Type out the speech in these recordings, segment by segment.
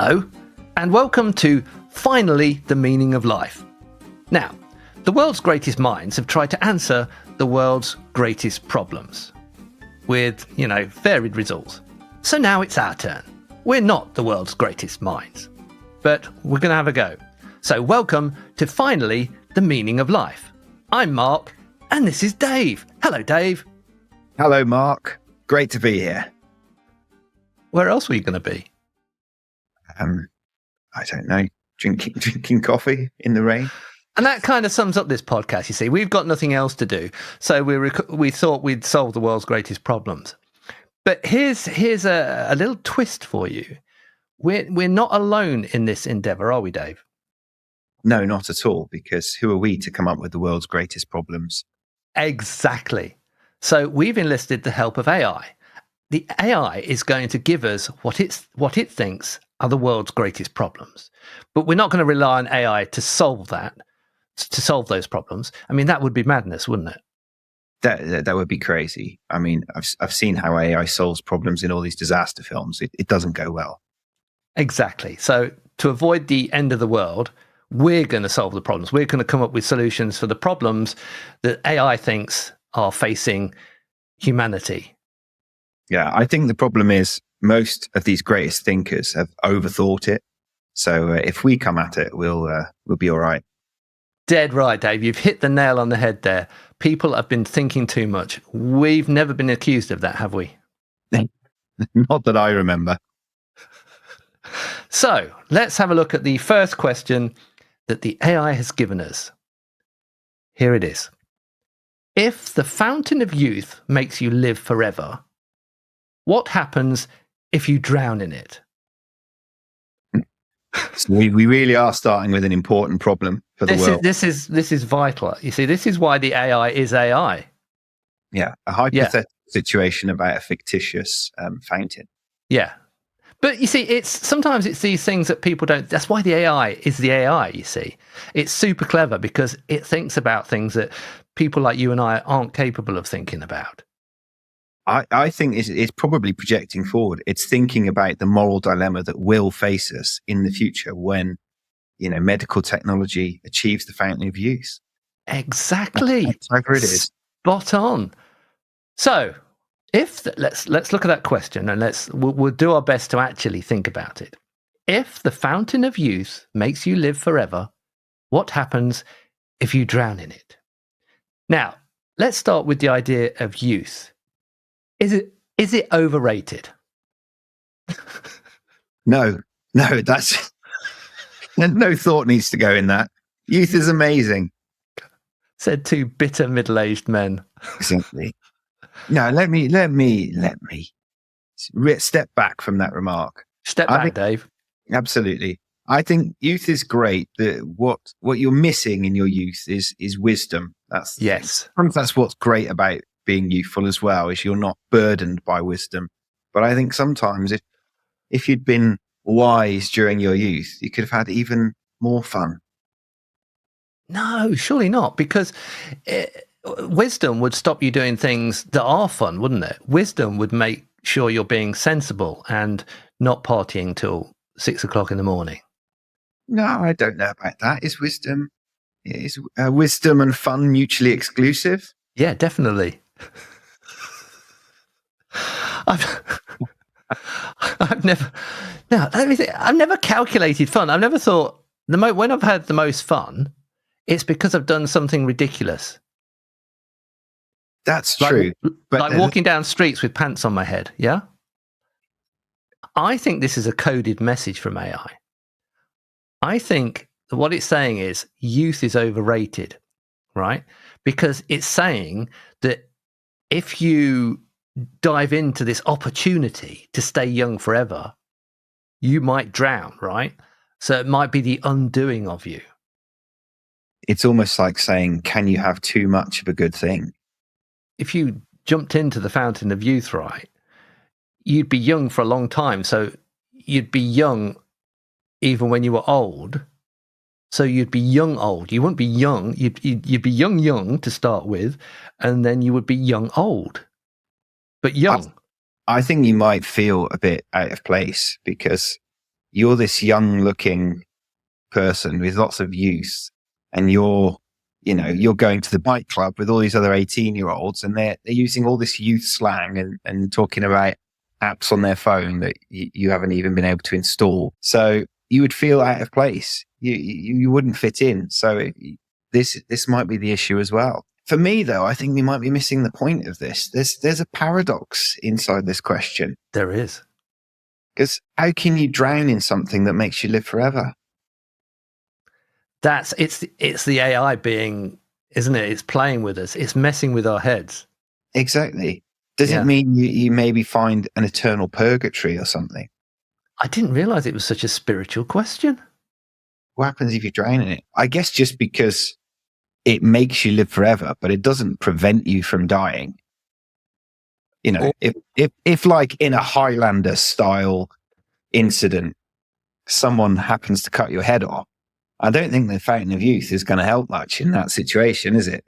Hello, and welcome to Finally the Meaning of Life. Now, the world's greatest minds have tried to answer the world's greatest problems with, varied results. So now it's our turn. We're not the world's greatest minds, but we're going to have a go. So welcome to Finally the Meaning of Life. I'm Mark, and this is Dave. Hello, Dave. Hello, Mark. Great to be here. Where else were you going to be? I don't know, drinking coffee in the rain. And that kind of sums up this podcast, you see. We've got nothing else to do, so we thought we'd solve the world's greatest problems. But here's a little twist for you. We're not alone in this endeavour, are we, Dave? No, not at all, because who are we to come up with the world's greatest problems? Exactly. So we've enlisted the help of AI. The AI is going to give us what it thinks are the world's greatest problems. But we're not going to rely on AI to solve those problems. I mean, that would be madness, wouldn't it? That would be crazy. I mean, I've seen how AI solves problems in all these disaster films. It doesn't go well. Exactly. So to avoid the end of the world, we're going to solve the problems. We're going to come up with solutions for the problems that AI thinks are facing humanity. Yeah, I think the problem is most of these greatest thinkers have overthought it. So if we come at it, we'll be all right. Dead right, Dave. You've hit the nail on the head there. People have been thinking too much. We've never been accused of that, have we? Not that I remember. So let's have a look at the first question that the AI has given us. Here it is. If the fountain of youth makes you live forever, what happens if you drown in it? So we really are starting with an important problem for the world. This is vital. You see, this is why the AI is AI. Yeah, a hypothetical situation about a fictitious fountain. Yeah. But you see, sometimes it's these things that people don't. That's why the AI is the AI, you see. It's super clever because it thinks about things that people like you and I aren't capable of thinking about. I think it's probably projecting forward. It's thinking about the moral dilemma that will face us in the future when, medical technology achieves the fountain of youth. Exactly. Whatever it is. Spot on. So, let's look at that question and we'll do our best to actually think about it. If the fountain of youth makes you live forever, what happens if you drown in it? Now, let's start with the idea of youth. Is it overrated? No, that's no thought needs to go in that. Youth is amazing. Said two bitter middle-aged men. Exactly. No, let me step back from that remark. Step back, Dave. Absolutely. I think youth is great. What you're missing in your youth is wisdom. That's what's great about being youthful as well, is you're not burdened by wisdom. But I think sometimes if you'd been wise during your youth, you could have had even more fun. No, surely not, because wisdom would stop you doing things that are fun, wouldn't it? Wisdom would make sure you're being sensible and not partying till 6 o'clock in the morning. No, I don't know about that. Is wisdom and fun mutually exclusive? Yeah, definitely. I've never calculated fun. I've never thought when I've had the most fun, it's because I've done something ridiculous. That's true. Like walking down streets with pants on my head. Yeah. I think this is a coded message from AI. I think that what it's saying is youth is overrated, right? Because it's saying that if you dive into this opportunity to stay young forever, you might drown, right? So it might be the undoing of you. It's almost like saying, can you have too much of a good thing? If you jumped into the fountain of youth, right, you'd be young for a long time. So you'd be young even when you were old. So you'd be young old. You wouldn't be young. You'd be young to start with, and then you would be young old. But young. I think you might feel a bit out of place because you're this young looking person with lots of youth, and you're going to the bike club with all these other 18-year-olds, and they're using all this youth slang and talking about apps on their phone that you haven't even been able to install. So you would feel out of place. You wouldn't fit in. So this might be the issue as well. For me, though, I think we might be missing the point of this. There's a paradox inside this question. There is. Because how can you drown in something that makes you live forever? It's the AI being, isn't it? It's playing with us. It's messing with our heads. Exactly. Does it mean you maybe find an eternal purgatory or something? I didn't realize it was such a spiritual question. What happens if you drown in it? I guess just because it makes you live forever, but it doesn't prevent you from dying. If like in a Highlander style incident, someone happens to cut your head off, I don't think the Fountain of Youth is going to help much in that situation, is it?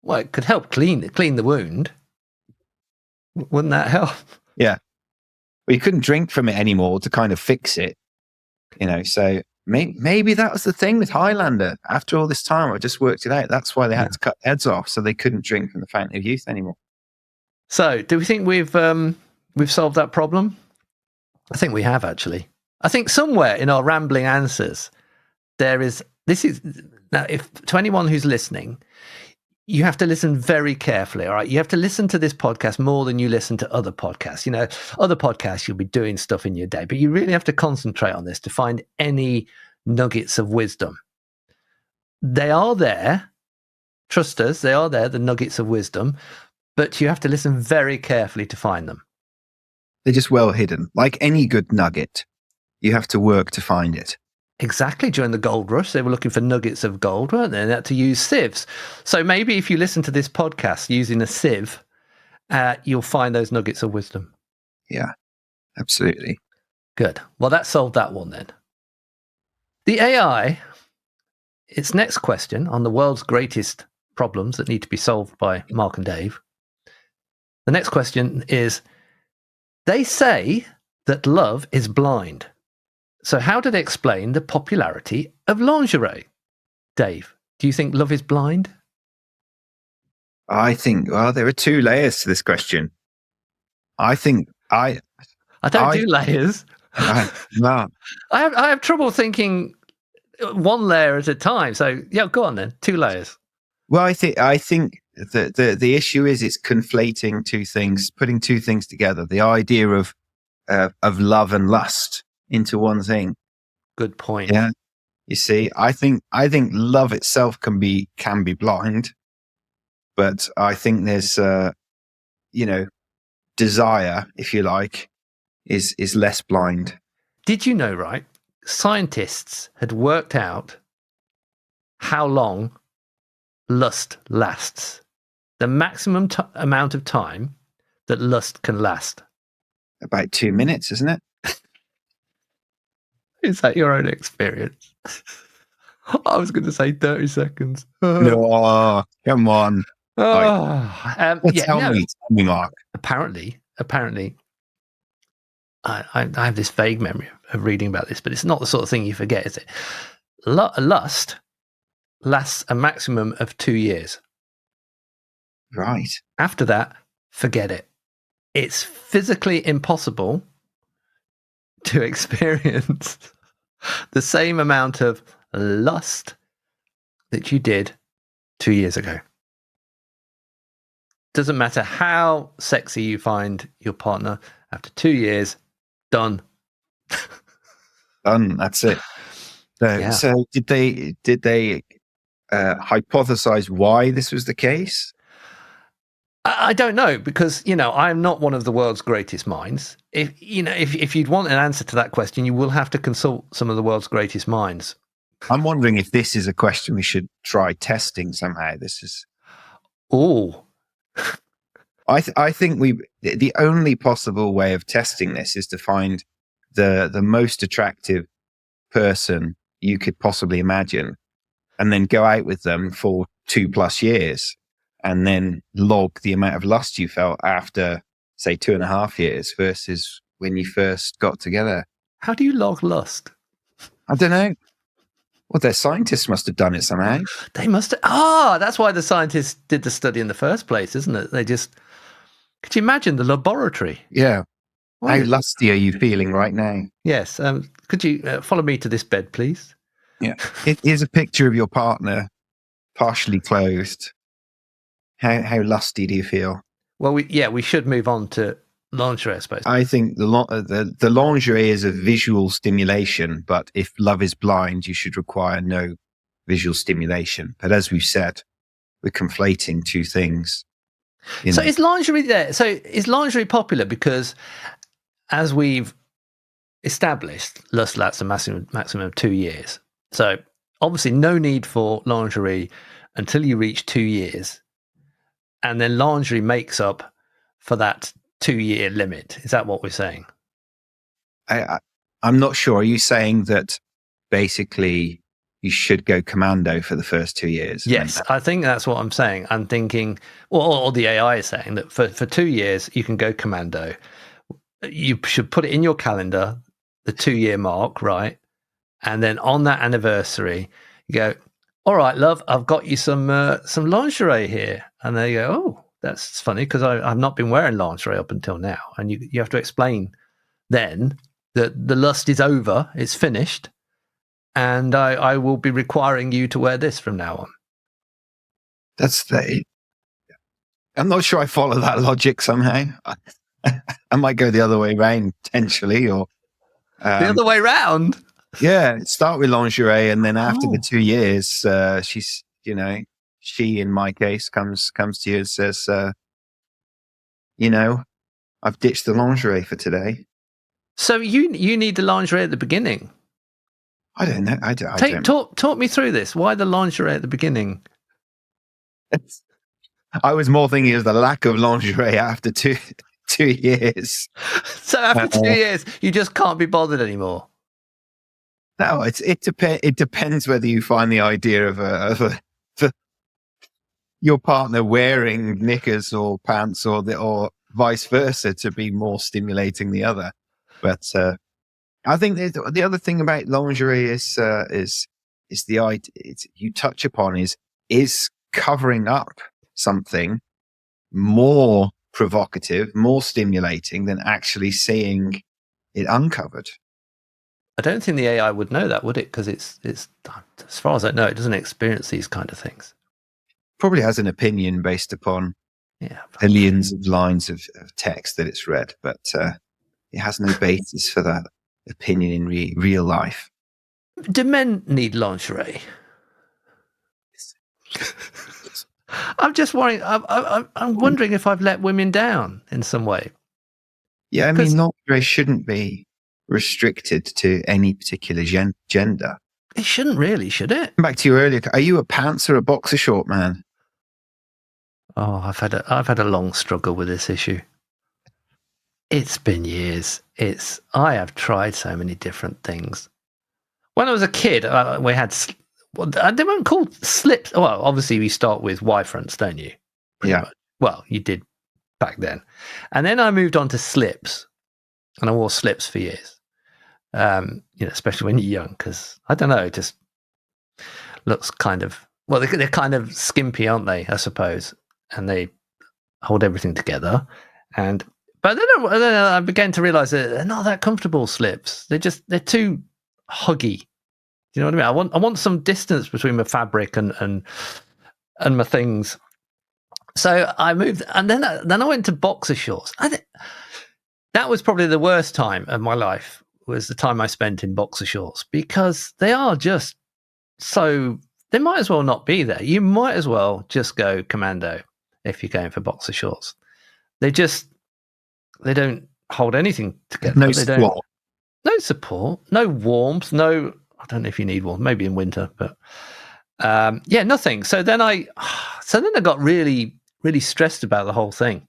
Well, it could help clean the wound. Wouldn't that help? Yeah. Well, you couldn't drink from it anymore to kind of fix it, so maybe that was the thing with Highlander. After all this time, I just worked it out. That's why they had to cut heads off, so they couldn't drink from the Fountain of Youth anymore. So, do we think we've solved that problem? I think we have, actually. I think somewhere in our rambling answers, now, if to anyone who's listening, you have to listen very carefully, all right? You have to listen to this podcast more than you listen to other podcasts. Other podcasts, you'll be doing stuff in your day, but you really have to concentrate on this to find any nuggets of wisdom. They are there. Trust us, they are there, the nuggets of wisdom, but you have to listen very carefully to find them. They're just well hidden. Like any good nugget, you have to work to find it. Exactly. During the gold rush, they were looking for nuggets of gold, weren't they? They had to use sieves. So maybe if you listen to this podcast using a sieve, you'll find those nuggets of wisdom. Yeah, absolutely. Good. Well, that solved that one then. The AI, its next question on the world's greatest problems that need to be solved by Mark and Dave. The next question is, they say that love is blind. So how do they explain the popularity of lingerie? Dave, do you think love is blind? I think, there are two layers to this question. I think I don't do layers. No. I have trouble thinking one layer at a time. So yeah, go on then. Two layers. Well, I think the issue is it's conflating two things, putting two things together. The idea of love and lust into one thing. Good point. Yeah. You see, I think love itself can be blind, but I think there's desire, if you like, is less blind. Did you know, right? Scientists had worked out how long lust lasts. The maximum amount of time that lust can last. About 2 minutes, isn't it? Is that your own experience? I was going to say 30 seconds. No, come on. Tell me, Mark. Apparently, I have this vague memory of reading about this, but it's not the sort of thing you forget, is it? Lust lasts a maximum of 2 years. Right. After that, forget it. It's physically impossible to experience the same amount of lust that you did 2 years ago. Doesn't matter how sexy you find your partner, after 2 years, done. Done. That's it. So did they hypothesize why this was the case? I don't know, because I'm not one of the world's greatest minds. If you'd want an answer to that question, you will have to consult some of the world's greatest minds. I'm wondering if this is a question we should try testing somehow. This is. Oh, I think the only possible way of testing this is to find the most attractive person you could possibly imagine, and then go out with them for 2+ years. And then log the amount of lust you felt after, say, 2.5 years versus when you first got together. How do you log lust? I don't know. Well, their scientists must have done it somehow. They must have. That's why the scientists did the study in the first place, isn't it? Could you imagine the laboratory? Yeah. How lusty are you feeling right now? Yes. Could you follow me to this bed, please? Yeah. It is a picture of your partner partially clothed. How lusty do you feel? Well, we should move on to lingerie, I suppose. I think the lingerie is a visual stimulation, but if love is blind, you should require no visual stimulation. But as we've said, we're conflating two things. So is lingerie there? So is lingerie popular because, as we've established, lust lasts a maximum of 2 years. So obviously no need for lingerie until you reach 2 years. And then lingerie makes up for that 2-year limit. Is that what we're saying? I'm not sure. Are you saying that basically you should go commando for the first 2 years? Yes, I think that's what I'm saying. I'm thinking, or the AI is saying that for 2 years you can go commando. You should put it in your calendar, the 2-year mark, right? And then on that anniversary, you go, all right, love, I've got you some lingerie here. And they go, oh, that's funny because I've not been wearing lingerie up until now. And you have to explain then that the lust is over, it's finished, and I will be requiring you to wear this from now on. I'm not sure I follow that logic somehow. I might go the other way around potentially, or the other way around. Yeah, start with lingerie, and then after the 2 years, she's, she in my case comes to you and says, I've ditched the lingerie for today. So you need the lingerie at the beginning. I don't know. I don't. Talk me through this. Why the lingerie at the beginning? I was more thinking of the lack of lingerie after 2 years. So after 2 years, you just can't be bothered anymore. No, it depends whether you find the idea of your partner wearing knickers or pants or vice versa to be more stimulating the other. But I think the other thing about lingerie is the idea you touch upon is covering up something more provocative, more stimulating than actually seeing it uncovered. I don't think the AI would know that, would it? Because it's as far as I know, it doesn't experience these kind of things. Probably has an opinion based upon millions of lines of text that it's read, but it has no basis for that opinion in real life. Do men need lingerie? I'm just worrying. I'm wondering if I've let women down in some way. Yeah, I mean, lingerie shouldn't be restricted to any particular gender. It shouldn't really, should it? Back to you earlier. Are you a pants or a boxer short man? Oh, I've had a long struggle with this issue. It's been years. I have tried so many different things. When I was a kid, we had they weren't called slips. Well, obviously we start with Y fronts, don't you? Pretty much. Well, you did back then, and then I moved on to slips, and I wore slips for years. Especially when you're young, because I don't know, it just looks kind of they're kind of skimpy, aren't they? I suppose, and they hold everything together. But then I began to realize that they're not that comfortable. Slips, they're too huggy. Do you know what I mean? I want some distance between my fabric and my things. So I moved, and then I went to boxer shorts. That was probably the worst time of my life. Was the time I spent in boxer shorts, because they are just so, they might as well not be there. You might as well just go commando if you're going for boxer shorts. They don't hold anything together. No support. No support, no warmth, I don't know if you need warmth, maybe in winter, but nothing. So then I got really, really stressed about the whole thing,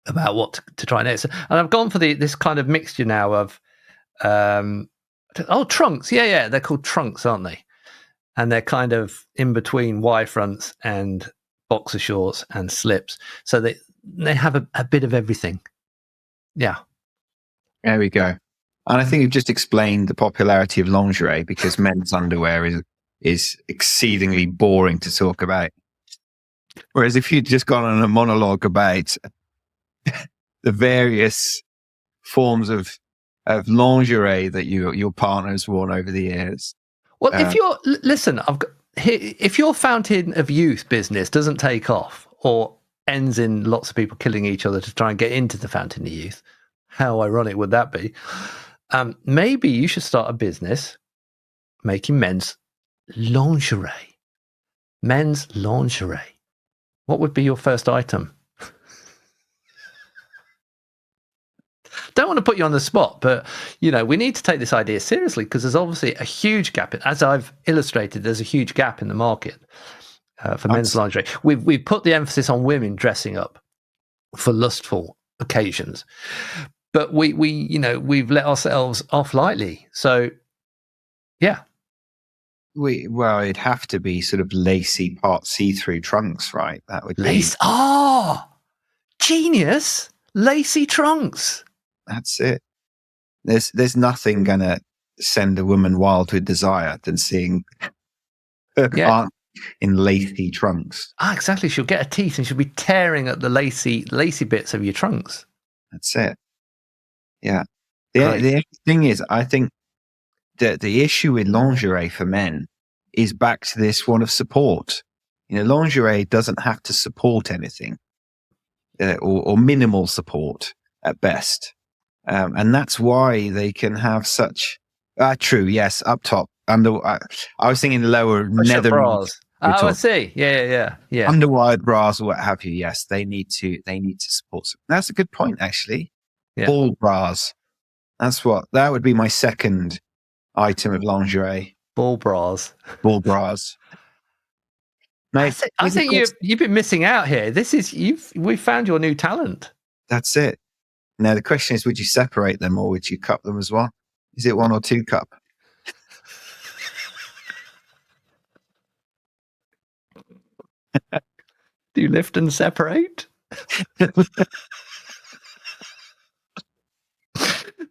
about what to try next. And I've gone for this kind of mixture now of trunks. Yeah, they're called trunks, aren't they? And they're kind of in between Y fronts and boxer shorts and slips, so they have a bit of everything. Yeah, there we go. And I think you've just explained the popularity of lingerie, because men's underwear is exceedingly boring to talk about. Whereas if you'd just gone on a monologue about the various forms of lingerie that your partner has worn over the years. Well, if you're listen, if your fountain of youth business doesn't take off or ends in lots of people killing each other to try and get into the fountain of youth, how ironic would that be? Maybe you should start a business making men's lingerie. Men's lingerie. What would be your first item? Don't want to put you on the spot, but we need to take this idea seriously, because there's obviously a huge gap. As I've illustrated, there's a huge gap in the market for men's lingerie. We've put the emphasis on women dressing up for lustful occasions, but we've let ourselves off lightly. So, yeah. It'd have to be sort of lacy, part see-through trunks, right? That would lace. Oh, genius! Lacy trunks. That's it. There's nothing gonna send a woman wild with desire than seeing her aunt in lacy trunks. Exactly. She'll get her teeth and she'll be tearing at the lacy bits of your trunks. That's it. Yeah. The thing is, I think that the issue with lingerie for men is back to this one of support. Lingerie doesn't have to support anything, or minimal support at best. And that's why they can have such true, yes, up top. I was thinking lower nether bras. I see. Yeah. Underwired bras or what have you. Yes, they need to support. That's a good point, actually. Yeah. Ball bras. That would be my second item of lingerie. Ball bras. Now, I think you've been missing out here. We've found your new talent. That's it. Now the question is, would you separate them or would you cup them as well? Is it 1 or 2 cup? Do you lift and separate?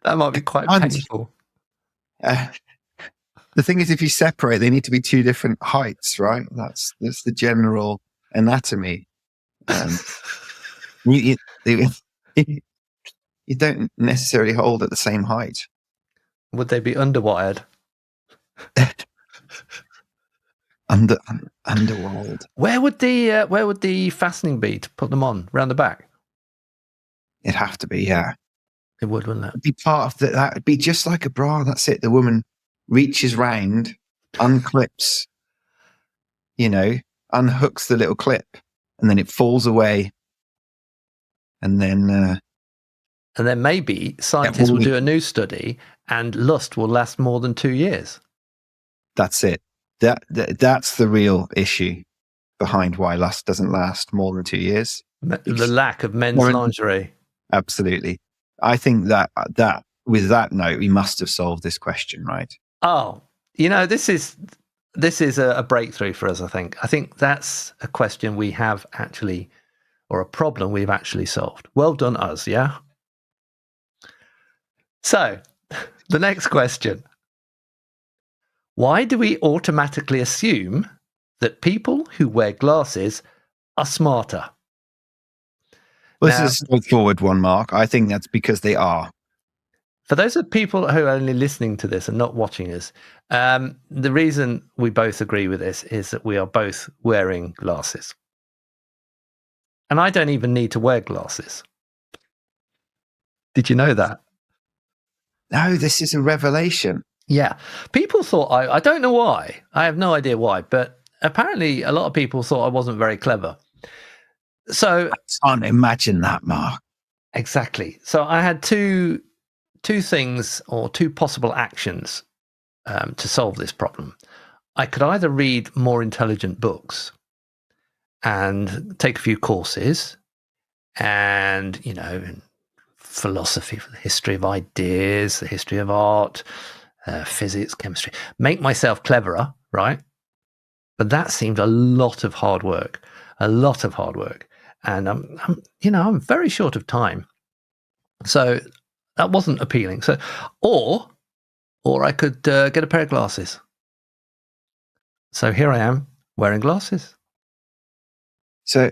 That might be quite painful. The thing is, if you separate, they need to be 2 different heights, right? That's the general anatomy. You don't necessarily hold at the same height. Would they be underwired? Underwired. Where would the fastening be to put them on? Round the back? It'd have to be, yeah. It would, wouldn't it? It'd be part of that would be just like a bra. That's it. The woman reaches round, unclips, unhooks the little clip, and then it falls away. And then maybe scientists will do a new study and lust will last more than 2 years. That's it. That's the real issue behind why lust doesn't last more than 2 years. The lack of men's lingerie. Absolutely. I think that with that note, we must have solved this question, right? Oh, this is a breakthrough for us, I think that's a question we have actually, or a problem we've actually solved. Well done, us, yeah? So, the next question. Why do we automatically assume that people who wear glasses are smarter? Well, this is a straightforward one, Mark. I think that's because they are. For those of people who are only listening to this and not watching us, the reason we both agree with this is that we are both wearing glasses. And I don't even need to wear glasses. Did you know that? No, this is a revelation. Yeah. People thought I don't know why. I have no idea why, but apparently a lot of people thought I wasn't very clever. So I can't imagine that, Mark. Exactly. So I had two things, or 2 possible actions to solve this problem. I could either read more intelligent books and take a few courses and, philosophy, the history of ideas, the history of art, physics, chemistry, make myself cleverer, right? But that seemed a lot of hard work. And I'm very short of time. So That wasn't appealing. So, or I could get a pair of glasses. So here I am wearing glasses. So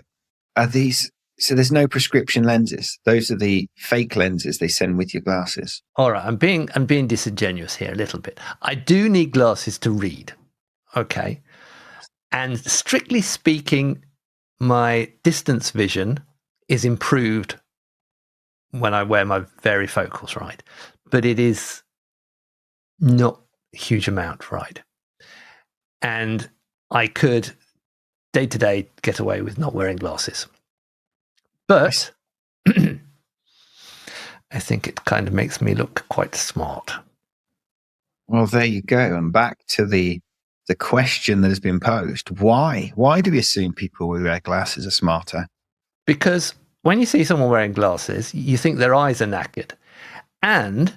are these? So there's no prescription lenses. Those are the fake lenses they send with your glasses. All right, I'm being disingenuous here a little bit. I do need glasses to read. Okay. And strictly speaking, my distance vision is improved when I wear my varifocals, right? But it is not a huge amount, right? And I could day to day get away with not wearing glasses. But I think it kind of makes me look quite smart. Well, there you go. And back to the question that has been posed. Why? Why do we assume people who wear glasses are smarter? Because when you see someone wearing glasses, you think their eyes are knackered. And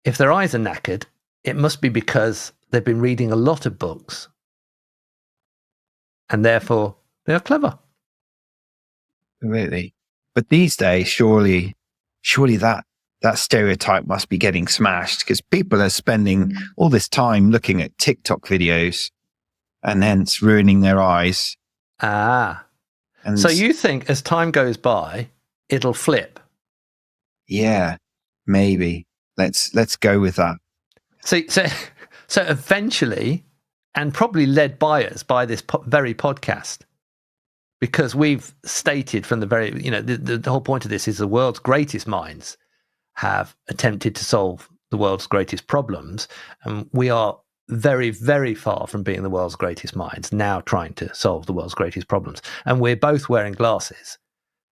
if their eyes are knackered, it must be because they've been reading a lot of books. And therefore, they are clever. Really? But these days, surely that stereotype must be getting smashed, because people are spending all this time looking at TikTok videos and hence ruining their eyes. And so you think as time goes by, it'll flip? Yeah, maybe. Let's go with that. So eventually, and probably led by us by this very podcast, because we've stated from the very, the whole point of this is the world's greatest minds have attempted to solve the world's greatest problems. And we are very, very far from being the world's greatest minds now trying to solve the world's greatest problems. And we're both wearing glasses.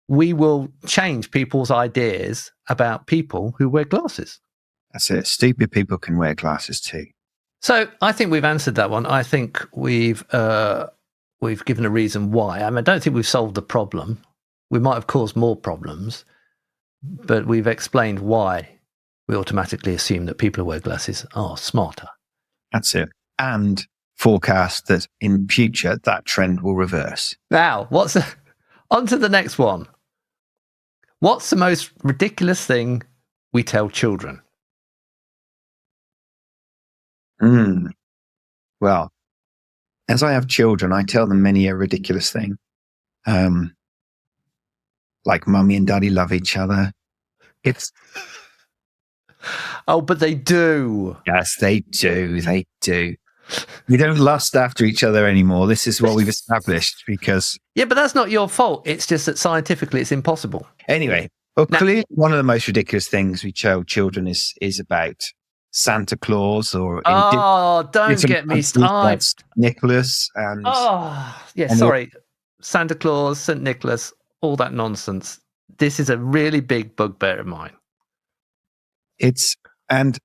We will change people's ideas about people who wear glasses. That's it. Stupid people can wear glasses too. So I think we've answered that one. I think we've given a reason why. I mean, I don't think we've solved the problem. We might have caused more problems, but we've explained why we automatically assume that people who wear glasses are smarter. That's it. And forecast that in future, that trend will reverse. Now, on to the next one. What's the most ridiculous thing we tell children? Well, as I have children, I tell them many a ridiculous thing. Like mummy and daddy love each other. Oh, but they do. Yes, they do. They do. We don't lust after each other anymore. This is what we've established because... Yeah, but that's not your fault. It's just that scientifically it's impossible. Anyway, well, clearly one of the most ridiculous things we tell children is about Santa Claus or... don't get me started. Nicholas and... Sorry. Santa Claus, St. Nicholas, all that nonsense. This is a really big bugbear of mine. And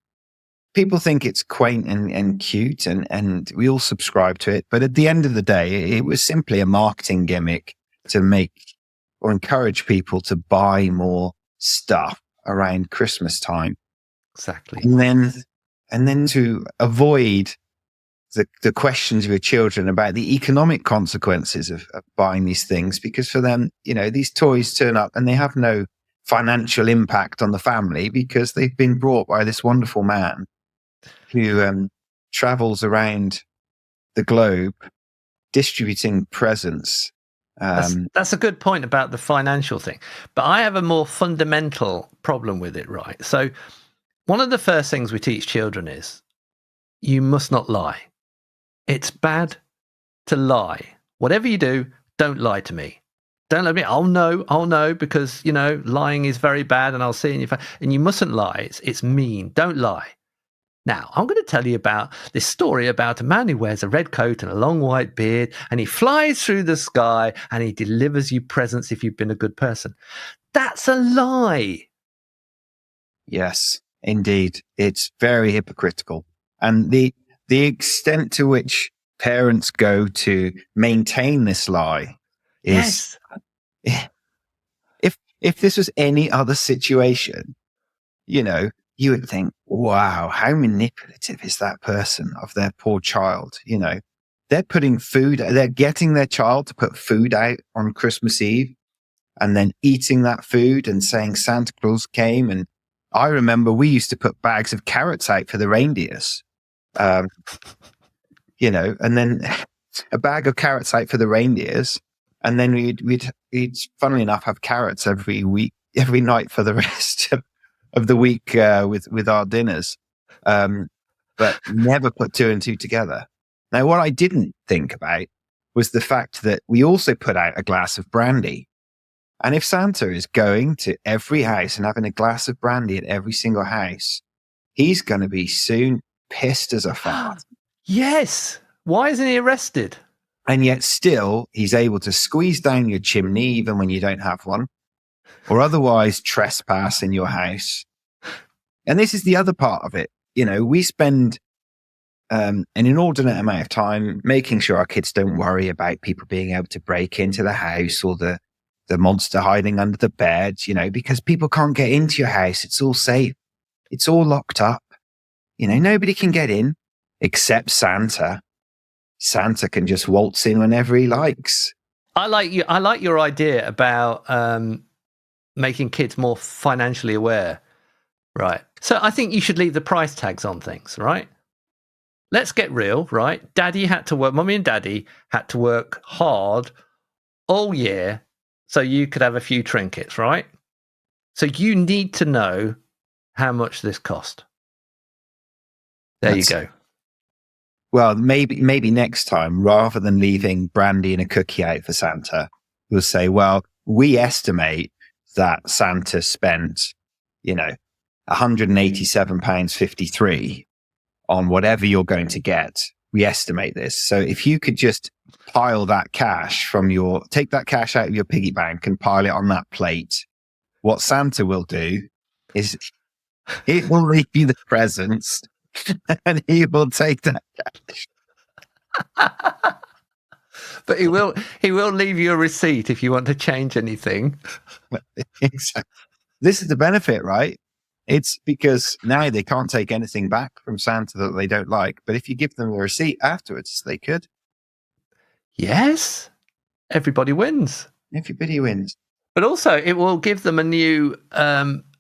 people think it's quaint and cute and we all subscribe to it. But at the end of the day, it was simply a marketing gimmick to make or encourage people to buy more stuff around Christmas time. Exactly. And then to avoid the questions of your children about the economic consequences of buying these things, because for them, these toys turn up and they have no financial impact on the family because they've been brought by this wonderful man who travels around the globe distributing presents. That's a good point about the financial thing, but I have a more fundamental problem with it, right? So one of the first things we teach children is you must not lie. It's bad to lie. Whatever you do, don't lie to me. Don't let me, I'll know, because, lying is very bad and I'll see in your face. And you mustn't lie. It's mean. Don't lie. Now, I'm going to tell you about this story about a man who wears a red coat and a long white beard, and he flies through the sky and he delivers you presents if you've been a good person. That's a lie. Yes, indeed. It's very hypocritical. And the extent to which parents go to maintain this lie is... Yes. If this was any other situation, you would think, wow, how manipulative is that person of their poor child? They're getting their child to put food out on Christmas Eve and then eating that food and saying Santa Claus came and I remember we used to put bags of carrots out for the reindeers, and then a bag of carrots out for the reindeers. And then we'd funnily enough, have carrots every night for the rest of the week with our dinners, but never put two and two together. Now, what I didn't think about was the fact that we also put out a glass of brandy. And if Santa is going to every house and having a glass of brandy at every single house, he's going to be soon pissed as a fart. Yes. Why isn't he arrested? And yet still, he's able to squeeze down your chimney even when you don't have one, or otherwise trespass in your house. And this is the other part of it. We spend an inordinate amount of time making sure our kids don't worry about people being able to break into the house or the monster hiding under the bed, because people can't get into your house. It's all safe. It's all locked up. Nobody can get in except Santa. Santa can just waltz in whenever he likes. I like your idea about making kids more financially aware. Right. So I think you should leave the price tags on things, right? Let's get real, right? Mummy and daddy had to work hard all year so you could have a few trinkets, right? So you need to know how much this cost. There you go. Well, maybe next time, rather than leaving brandy and a cookie out for Santa, we'll say, well, we estimate that Santa spent, £187.53 on whatever you're going to get. We estimate this. So if you could just pile that cash take that cash out of your piggy bank and pile it on that plate, what Santa will do is he will leave you the presents and he will take that cash. But he will leave you a receipt if you want to change anything. Exactly. This is the benefit, right? It's because now they can't take anything back from Santa that they don't like. But if you give them a receipt afterwards, they could. Yes. Everybody wins. Everybody wins. But also it will give them a new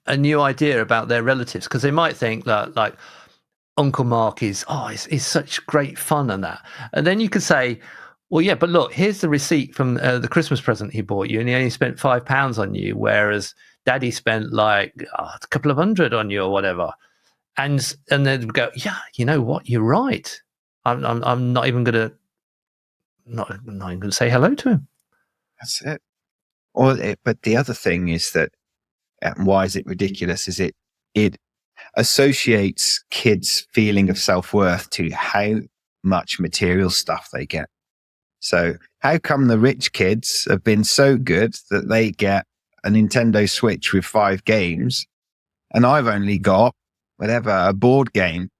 idea about their relatives, because they might think that like Uncle Mark is such great fun and that. And then you could say, well, yeah, but look, here's the receipt from the Christmas present he bought you, and he only spent £5 on you, whereas Daddy spent like a couple of hundred on you or whatever. And then go, yeah, you know what? You're right. I'm not even gonna say hello to him. That's it. But the other thing is that why is it ridiculous? Is it associates kids' feeling of self-worth to how much material stuff they get. So how come the rich kids have been so good that they get a Nintendo Switch with 5 games and I've only got a board game?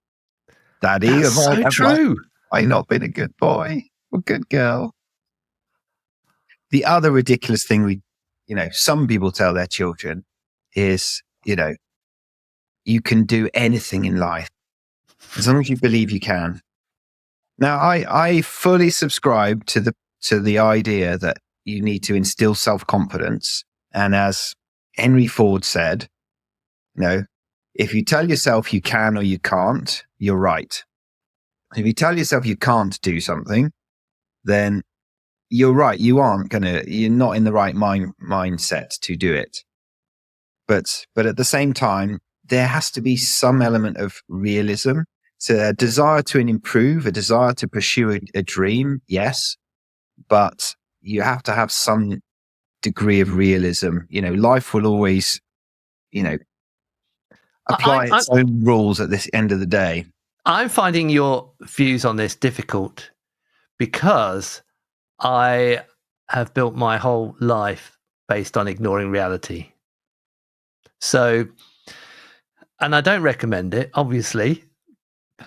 Daddy, that's so true. I've not been a good boy or good girl. The other ridiculous thing some people tell their children is, you can do anything in life as long as you believe you can. Now, I fully subscribe to the idea that you need to instill self-confidence. And as Henry Ford said, if you tell yourself you can or you can't, you're right. If you tell yourself you can't do something, then you're right. You're not in the right mindset to do it. But at the same time, there has to be some element of realism. So a desire to improve, a desire to pursue a dream, yes, but you have to have some degree of realism. Life will always, apply its own rules at this end of the day. I'm finding your views on this difficult because I have built my whole life based on ignoring reality. So, and I don't recommend it, obviously.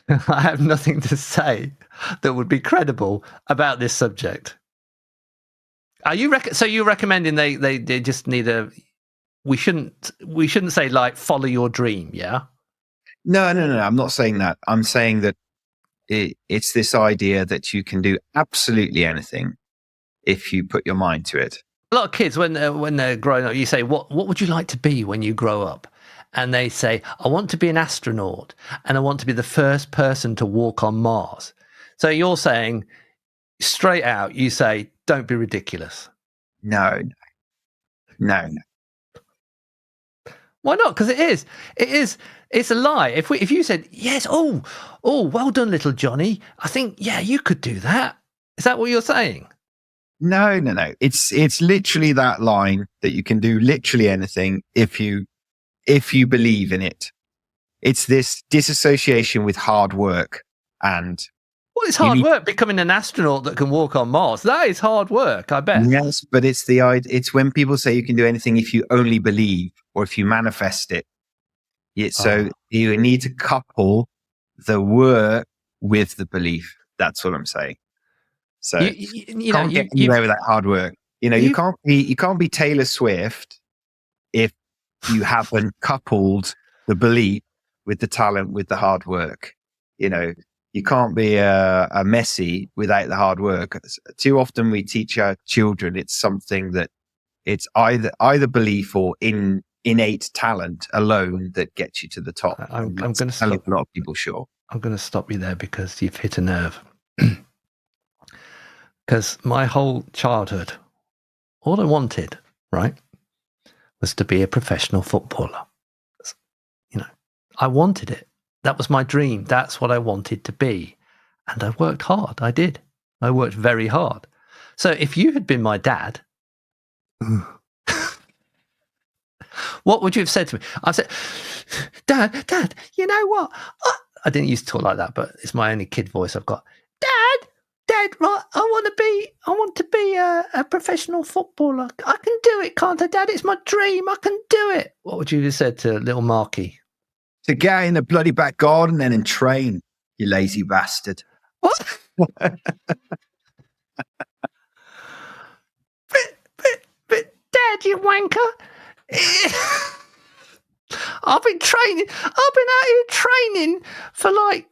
I have nothing to say that would be credible about this subject. Are you so you're recommending they just need we shouldn't say like follow your dream, yeah? No, I'm not saying that. I'm saying that it's this idea that you can do absolutely anything if you put your mind to it. A lot of kids when they're growing up, you say, what would you like to be when you grow up? and they say, I want to be an astronaut and I want to be the first person to walk on Mars. So you're saying straight out, you say, don't be ridiculous. No. Why not? Because it is. It's a lie. If you said, yes, oh, well done, little Johnny. I think, yeah, you could do that. Is that what you're saying? No. It's literally that line that you can do literally anything if you believe in it. It's this disassociation with hard work. And well, it's hard work becoming an astronaut that can walk on Mars. That is hard work, I bet. Yes, but it's when people say you can do anything if you only believe or if you manifest it. So you need to couple the work with the belief. That's what I'm saying. So you can't get anywhere with that hard work. You can't be Taylor Swift if you haven't coupled the belief with the talent, with the hard work. You can't be a Messi without the hard work. Too often we teach our children it's something that it's either belief or innate talent alone that gets you to the top. I'm going to stop. A lot of people sure. I'm going to stop you there because you've hit a nerve. Because my whole childhood, all I wanted, right, was to be a professional footballer. I wanted it. That was my dream. That's what I wanted to be. And I worked hard. I did. I worked very hard. So if you had been my dad, what would you have said to me? I said, Dad, you know what? I didn't used to talk like that, but it's my only kid voice I've got. Dad, right, I want to be a professional footballer. I can do it, can't I, Dad? It's my dream. I can do it. What would you have said to little Marky? To get in the bloody back garden then and train, you lazy bastard. What? but Dad, you wanker. I've been out here training for like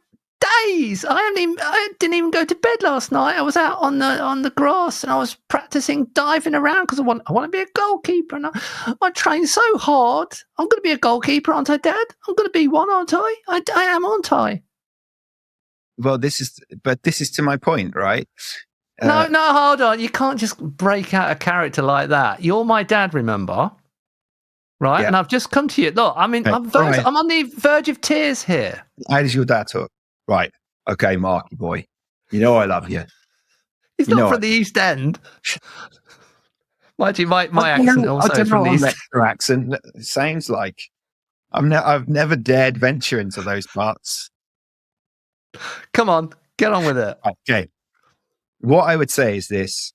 days. I didn't even go to bed last night. I was out on the grass and I was practicing diving around because I want to be a goalkeeper, and I train so hard. I'm going to be a goalkeeper, aren't I, Dad? I'm going to be one, aren't I? I am, aren't I? Well, this is to my point, right? No, hold on. You can't just break out a character like that. You're my dad, remember? Right? Yeah. And I've just come to you. Look, I'm on the verge of tears here. How does your dad talk? Right. Okay, Marky boy. You know I love you. He's not from the East End. Mind you, my accent also is from the East End. Accent sounds like I've never dared venture into those parts. Come on, get on with it. Okay. What I would say is this.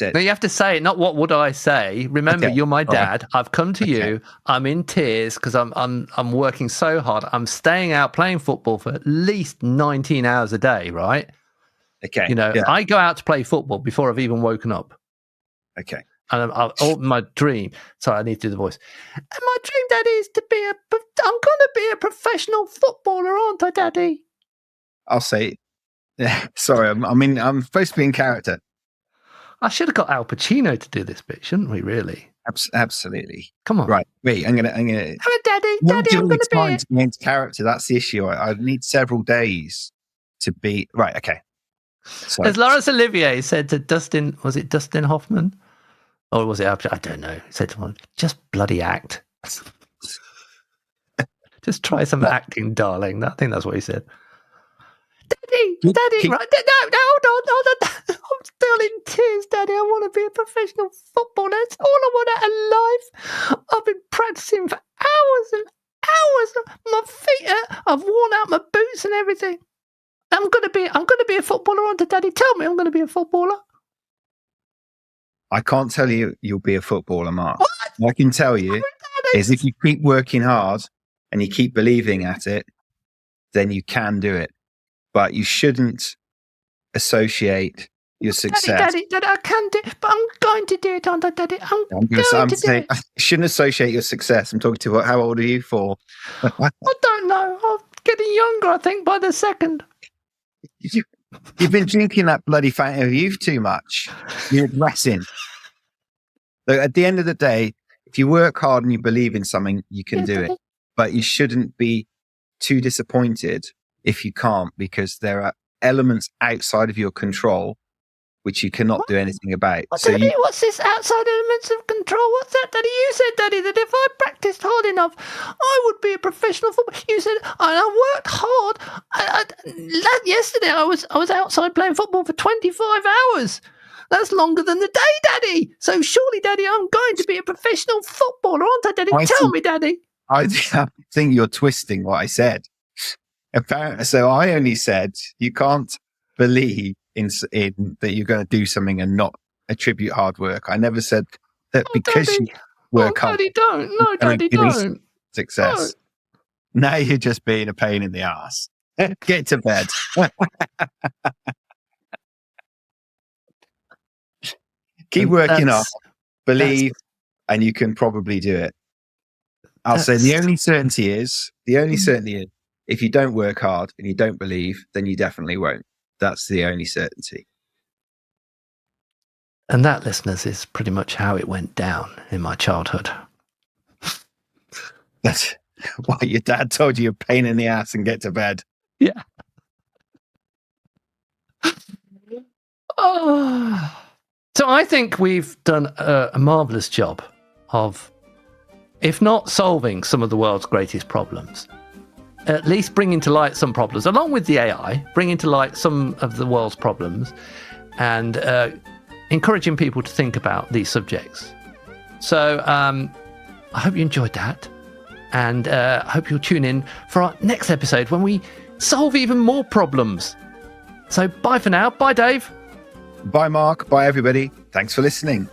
No, you have to say it, not what would I say. Remember, you're my dad. Right. I've come to you. I'm in tears because I'm working so hard. I'm staying out playing football for at least 19 hours a day, right? Okay. I go out to play football before I've even woken up. Okay. And my dream. Sorry, I need to do the voice. And my dream, Daddy, is I'm going to be a professional footballer, aren't I, Daddy? I'll say, sorry. I'm supposed to be in character. I should have got Al Pacino to do this bit, shouldn't we? Really? Absolutely. Come on. Right. Wait. I'm gonna. Daddy, I'm gonna be to be into character. That's the issue. I need several days to be right. Okay. So, as Laurence Olivier said to Dustin, was it Dustin Hoffman, or was it? I don't know. He said to him, "Just bloody act. Just try some acting, darling." I think that's what he said. Daddy, right? No, hold on. I'm still in tears, Daddy. I want to be a professional footballer. That's all I want out of life. I've been practicing for hours and hours. My feet I've worn out my boots and everything. I'm gonna be a footballer, aren't I, Daddy? Tell me I'm gonna be a footballer. I can't tell you you'll be a footballer, Mark. What I can tell you is if you keep working hard and you keep believing at it, then you can do it. But you shouldn't associate your success. Daddy, I can do it, but I'm going to do it, aren't I, Daddy? I'm saying I shouldn't associate your success. I'm talking to how old are you for? I don't know. I'm getting younger, I think, by the second. You've been drinking that bloody Fountain of Youth too much. You're aggressing. Look, at the end of the day, if If you work hard and you believe in something, you can do it. But you shouldn't be too disappointed if you can't, because there are elements outside of your control which you cannot do anything about. Daddy, what's this outside elements of control? What's that, Daddy? You said, Daddy, that if I practiced hard enough, I would be a professional footballer. You said, and I worked hard. Yesterday, I was outside playing football for 25 hours. That's longer than the day, Daddy. So surely, Daddy, I'm going to be a professional footballer, aren't I, Daddy? Tell me, Daddy. I think you're twisting what I said. So I only said you can't believe in that you're going to do something and not attribute hard work. I never said that because Daddy. you work hard. Daddy, don't. No, Daddy, don't. Success. No. Now you're just being a pain in the ass. Get to bed. Keep working hard. Believe, and you can probably do it. I'll say the only certainty is, if you don't work hard and you don't believe, then you definitely won't. That's the only certainty. And that, listeners, is pretty much how it went down in my childhood. That's why your dad told you a pain in the ass and get to bed. Yeah. So I think we've done a marvellous job of, if not solving some of the world's greatest problems, at least bringing to light some problems, along with the AI, bringing to light some of the world's problems and encouraging people to think about these subjects. So I hope you enjoyed that, and I hope you'll tune in for our next episode when we solve even more problems. So bye for now. Bye, Dave. Bye, Mark. Bye, everybody. Thanks for listening.